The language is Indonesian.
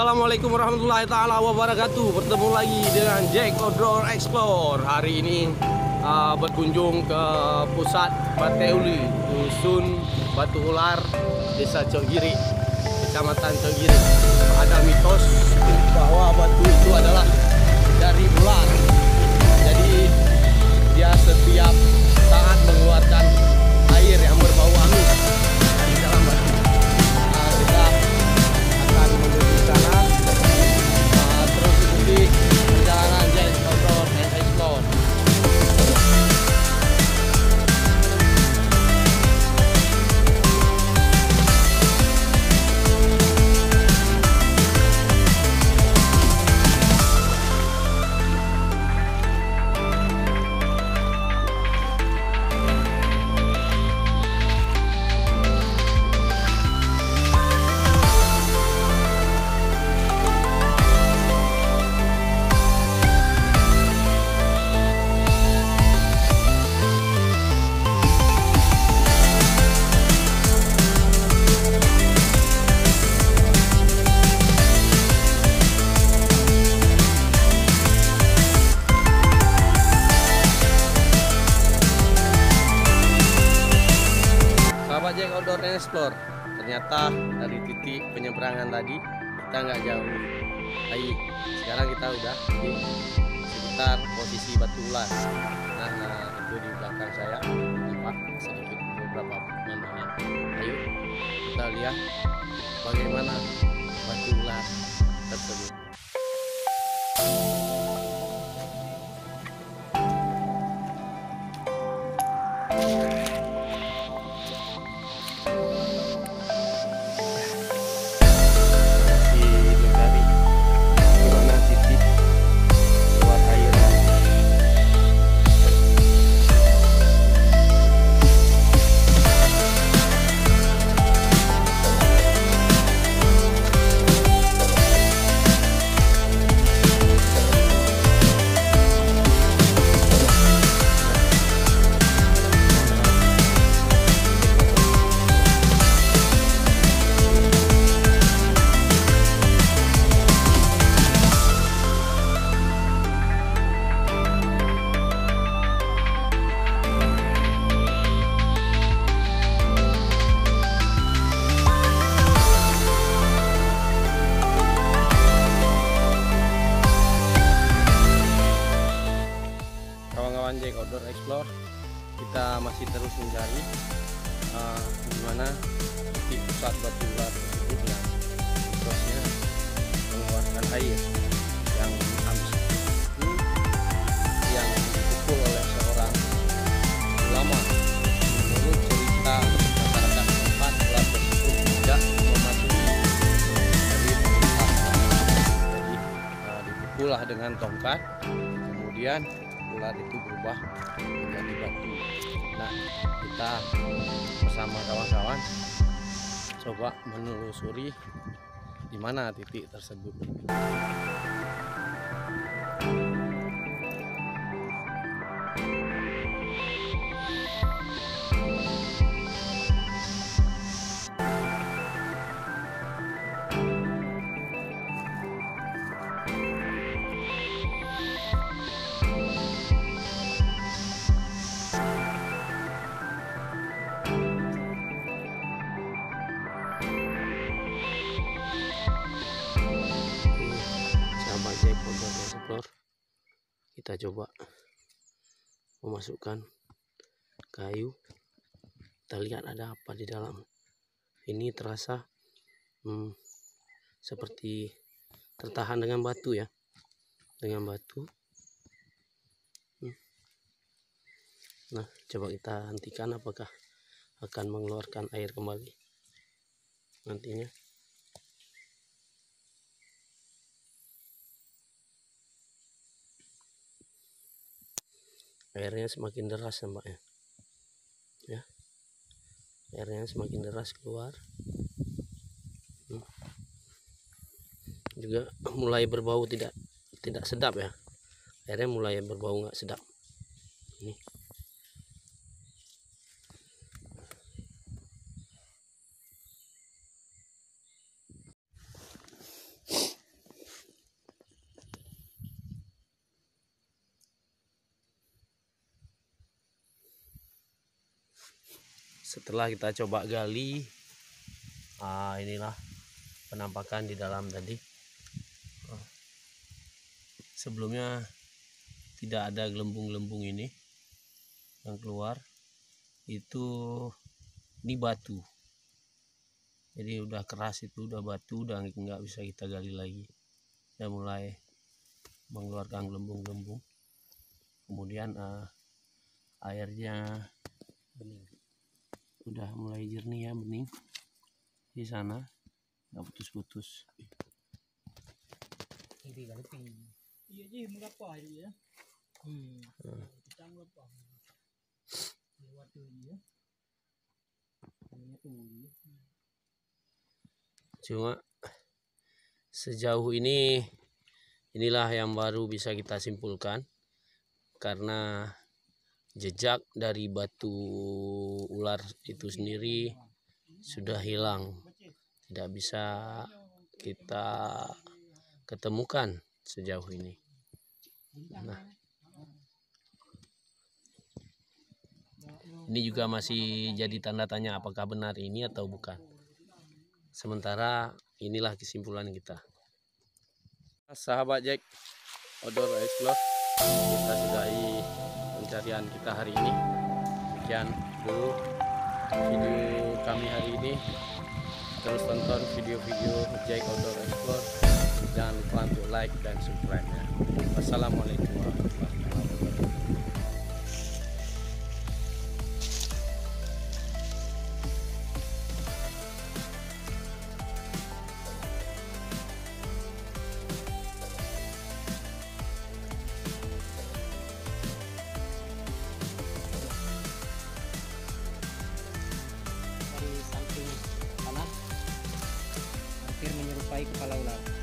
Assalamualaikum warahmatullahi taala wabarakatuh. Bertemu lagi dengan Jack Outdoor Explore. Hari ini berkunjung ke pusat Bateuli, Dusun Batu Ular, Desa Cogiri, Kecamatan Cogiri. Ada mitos bahwa batu itu adalah dari ular. Jadi dia setiap saat mengeluarkan air yang berbau amis dari dalam batu. Kita akan menuju ke sana, terus ikuti perjalanan Jack Outdoor Explore. Jack Outdoor Explore, ternyata dari titik penyeberangan tadi kita nggak jauh. Baik, sekarang kita udah di sekitar posisi Batu Ular. Nah, itu di belakang saya nampak sedikit beberapa pemandangan. Ayo kita lihat bagaimana Batu Ular tersebut. Jack Outdoor Explore, kita masih terus mencari di mana di pusat batu ular tersebut yang mitosnya mengeluarkan air yang amis itu, yang dipukul oleh seorang ulama. Menurut cerita masyarakat tempat, ular tersebut tidak mematuhi dari tongkat. Jadi dipukullah dengan tongkat, kemudian ular itu berubah menjadi batu. Nah, kita bersama kawan-kawan coba menelusuri di mana titik tersebut. Jack Outdoor Explore, kita coba memasukkan kayu, kita lihat ada apa di dalam. Ini terasa seperti tertahan dengan batu ya, dengan batu. Nah, coba kita hentikan, apakah akan mengeluarkan air kembali nantinya. Airnya semakin deras nampaknya ya, airnya semakin deras keluar. Juga mulai berbau tidak sedap ya, airnya mulai berbau nggak sedap ini. setelah kita coba gali, inilah penampakan di dalam tadi. Sebelumnya tidak ada gelembung-gelembung ini yang keluar, itu ini batu. Jadi udah keras, itu udah batu, udah nggak bisa kita gali lagi. Udah mulai mengeluarkan gelembung-gelembung. Kemudian airnya bening, udah mulai jernih ya, bening di sana, nggak putus-putus. Iya je mengapa ya. Kita mengapa. Lewat tu ya. Cuma sejauh ini inilah yang baru bisa kita simpulkan, karena jejak dari batu ular itu sendiri sudah hilang, tidak bisa kita ketemukan sejauh ini. Nah, ini juga masih jadi tanda tanya apakah benar ini atau bukan. Sementara inilah kesimpulan kita. Sahabat Jack Outdoor Explore, kita sudahi pencarian kita hari ini. Sekian dulu video kami hari ini. Terus tonton video-video Jack Outdoor Explore. Jangan lupa untuk like dan subscribe-nya. Wassalamualaikum warahmatullahi wabarakatuh. Dari samping kanan hampir menyerupai kepala ular.